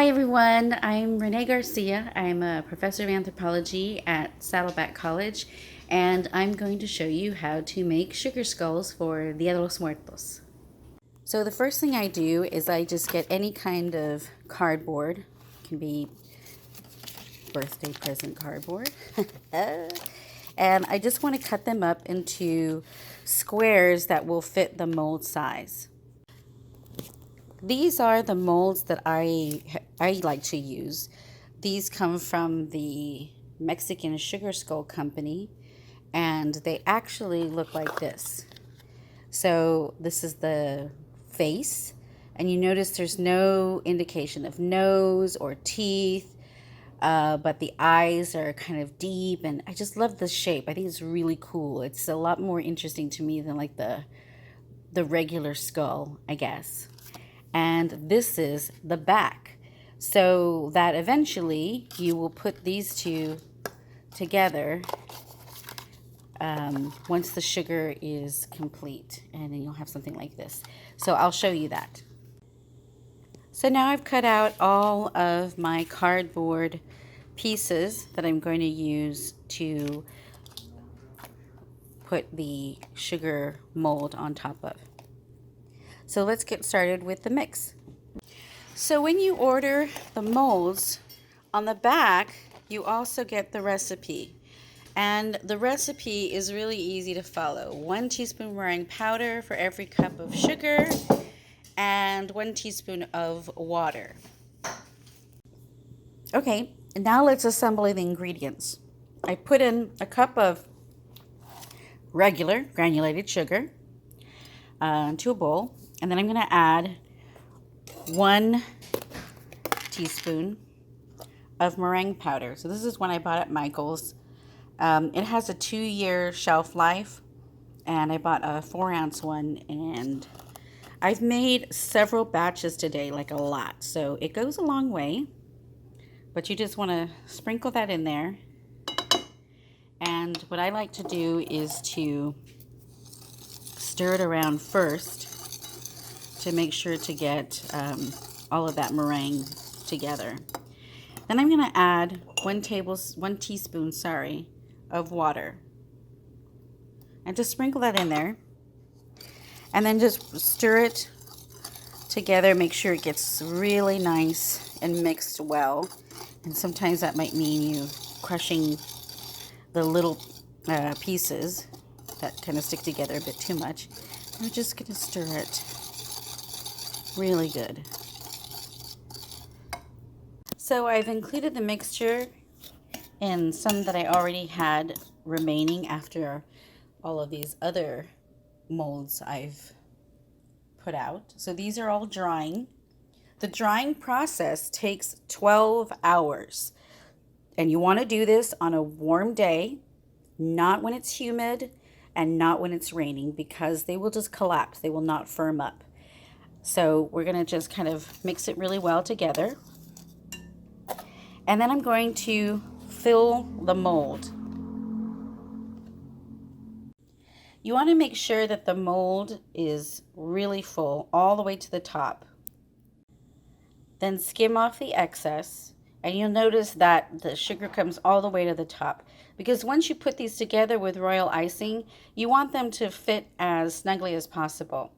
Hi everyone, I'm Renee Garcia. I'm a professor of anthropology at Saddleback College, and I'm going to show you how to make sugar skulls for Dia de los Muertos. So the first thing I do is I just get any kind of cardboard. It can be birthday present cardboard. And I just want to cut them up into squares that will fit the mold size. These are the molds that I like to use. These come from the Mexican Sugar Skull Company, and they actually look like this. So this is the face, and you notice there's no indication of nose or teeth, but the eyes are kind of deep, and I just love the shape. I think it's really cool. It's a lot more interesting to me than like the regular skull, I guess. And this is the back, so that eventually you will put these two together once the sugar is complete, and then you'll have something like this. So I'll show you that. So now I've cut out all of my cardboard pieces that I'm going to use to put the sugar mold on top of. So let's get started with the mix. So when you order the molds, on the back you also get the recipe. And the recipe is really easy to follow. 1 teaspoon meringue powder for every cup of sugar and 1 teaspoon of water. Okay, now let's assemble the ingredients. I put in a cup of regular granulated sugar to a bowl, and then I'm going to add 1 teaspoon of meringue powder. So this is one I bought at Michael's. It has a 2-year shelf life, and I bought a 4-ounce one, and I've made several batches today, like a lot, so it goes a long way. But you just want to sprinkle that in there. And what I like to do is to stir it around first to make sure to get all of that meringue together. Then I'm going to add 1 teaspoon, of water. And just sprinkle that in there. And then just stir it together. Make sure it gets really nice and mixed well. And sometimes that might mean you crushing the little pieces that kind of stick together a bit too much. I'm just going to stir it really good. So I've included the mixture in some that I already had remaining after all of these other molds I've put out. So these are all drying. The drying process takes 12 hours. And you want to do this on a warm day, not when it's humid and not when it's raining, because they will just collapse. They will not firm up. So we're going to just kind of mix it really well together. And then I'm going to fill the mold. You want to make sure that the mold is really full all the way to the top. Then skim off the excess, and you'll notice that the sugar comes all the way to the top. Because once you put these together with royal icing, you want them to fit as snugly as possible.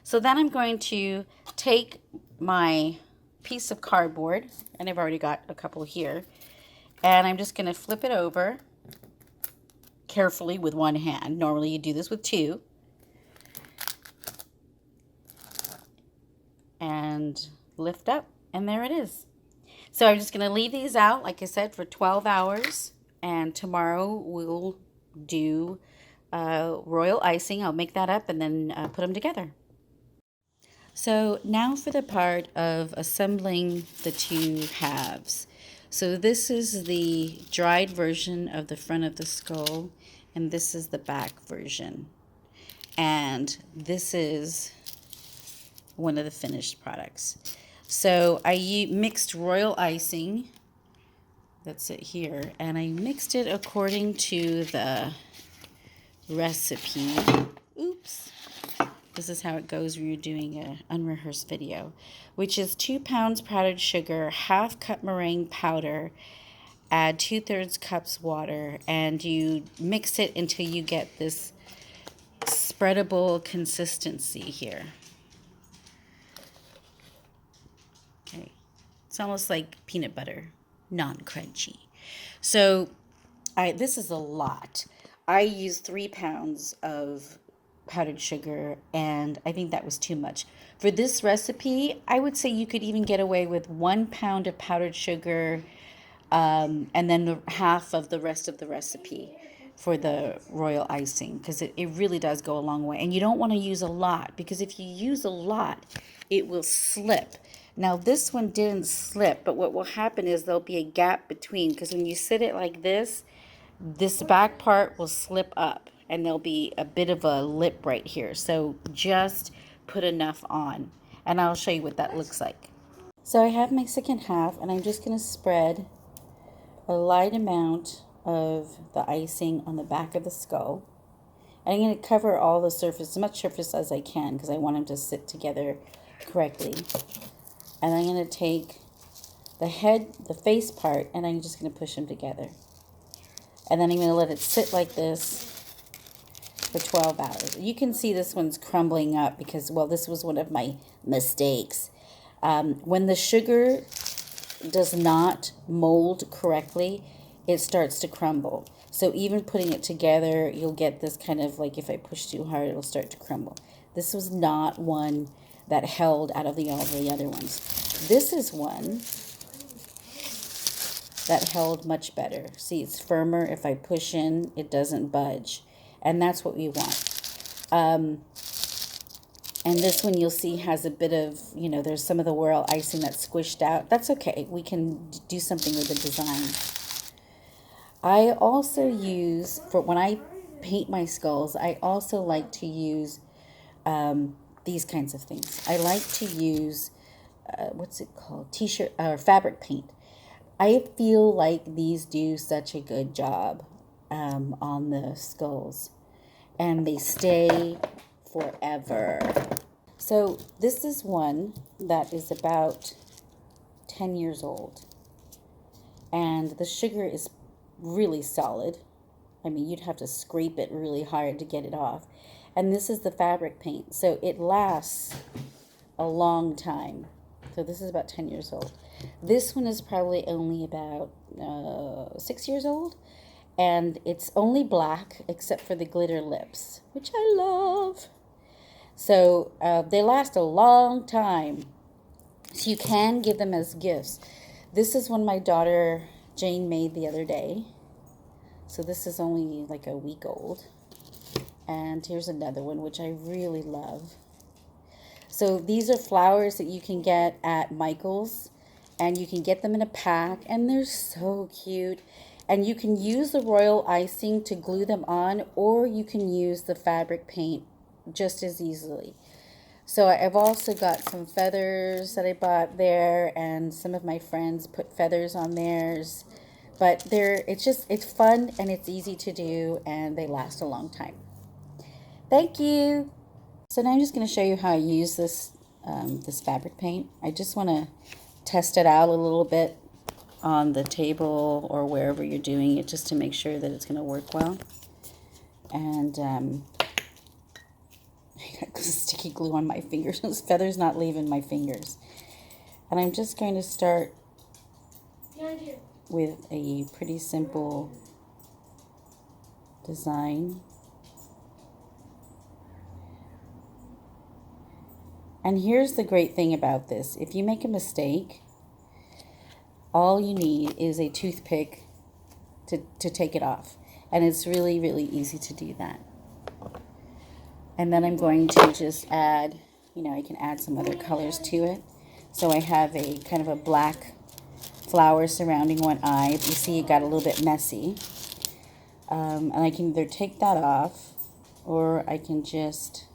So then I'm going to take my piece of cardboard, and I've already got a couple here, and I'm just going to flip it over carefully with one hand. Normally you do this with 2. And lift up, and there it is. So I'm just going to leave these out, like I said, for 12 hours, and tomorrow we'll do royal icing. I'll make that up and then put them together. So now for the part of assembling the 2 halves. So this is the dried version of the front of the skull, and this is the back version. And this is one of the finished products. So I mixed royal icing, that's it here, and I mixed it according to the recipe. Oops. This is how it goes when you're doing an unrehearsed video, which is 2 pounds powdered sugar, half cup meringue powder, add 2/3 cups water, and you mix it until you get this spreadable consistency here. Okay, it's almost like peanut butter, non-crunchy. So this is a lot. I used 3 pounds of powdered sugar, and I think that was too much. For this recipe, I would say you could even get away with 1 pound of powdered sugar, and then half of the rest of the recipe for the royal icing, because it really does go a long way. And you don't want to use a lot, because if you use a lot, it will slip. Now this one didn't slip, but what will happen is there'll be a gap between, because when you sit it like this back part will slip up, and there'll be a bit of a lip right here. So just put enough on, and I'll show you what that looks like. So I have my second half, and I'm just going to spread a light amount of the icing on the back of the skull. And I'm going to cover all the surface, as much surface as I can, because I want them to sit together correctly. And I'm going to take the head, the face part, and I'm just going to push them together. And then I'm going to let it sit like this for 12 hours. You can see this one's crumbling up because, well, this was one of my mistakes. When the sugar does not mold correctly, it starts to crumble. So even putting it together, you'll get this kind of like, if I push too hard, it'll start to crumble. This was not one that held out of all the other ones. This is one that held much better. See, it's firmer. If I push in, it doesn't budge. And that's what we want. And this one you'll see has a bit of, there's some of the royal icing that's squished out. That's okay. We can do something with the design. I also use, for when I paint my skulls, I also like to use these kinds of things. I like to use, what's it called? T-shirt or fabric paint. I feel like these do such a good job on the skulls, and they stay forever. So this is one that is about 10 years old, and the sugar is really solid. I mean, you'd have to scrape it really hard to get it off. And this is the fabric paint, so it lasts a long time. So this is about 10 years old. This one is probably only about 6 years old, and it's only black except for the glitter lips, which I love. So they last a long time. So you can give them as gifts. This is one my daughter Jane made the other day. So this is only like a week old. And here's another one, which I really love. So these are flowers that you can get at Michael's, and you can get them in a pack, and they're so cute. And you can use the royal icing to glue them on, or you can use the fabric paint just as easily. So I've also got some feathers that I bought there, and some of my friends put feathers on theirs. But it's fun, and it's easy to do, and they last a long time. Thank you. So now I'm just going to show you how I use this this fabric paint. I just want to test it out a little bit on the table or wherever you're doing it, just to make sure that it's going to work well. And I got sticky glue on my fingers. Those feathers not leaving my fingers. And I'm just going to start with a pretty simple design. And here's the great thing about this. If you make a mistake, all you need is a toothpick to take it off. And it's really, really easy to do that. And then I'm going to just add, I can add some other colors to it. So I have a kind of a black flower surrounding one eye. You see it got a little bit messy. And I can either take that off, or I can just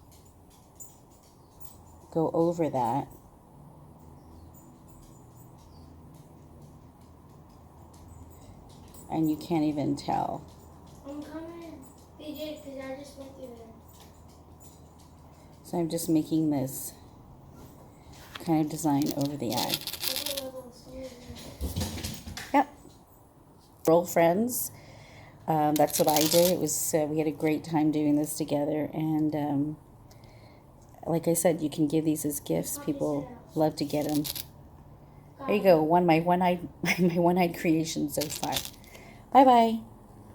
go over that. And you can't even tell. I'm coming, DJ, because I just went through there. So I'm just making this kind of design over the eye. Yep. Roll friends. That's what I did. It was we had a great time doing this together, and like I said, you can give these as gifts. People love to get them. There you go. My one-eyed creation so far. Bye bye.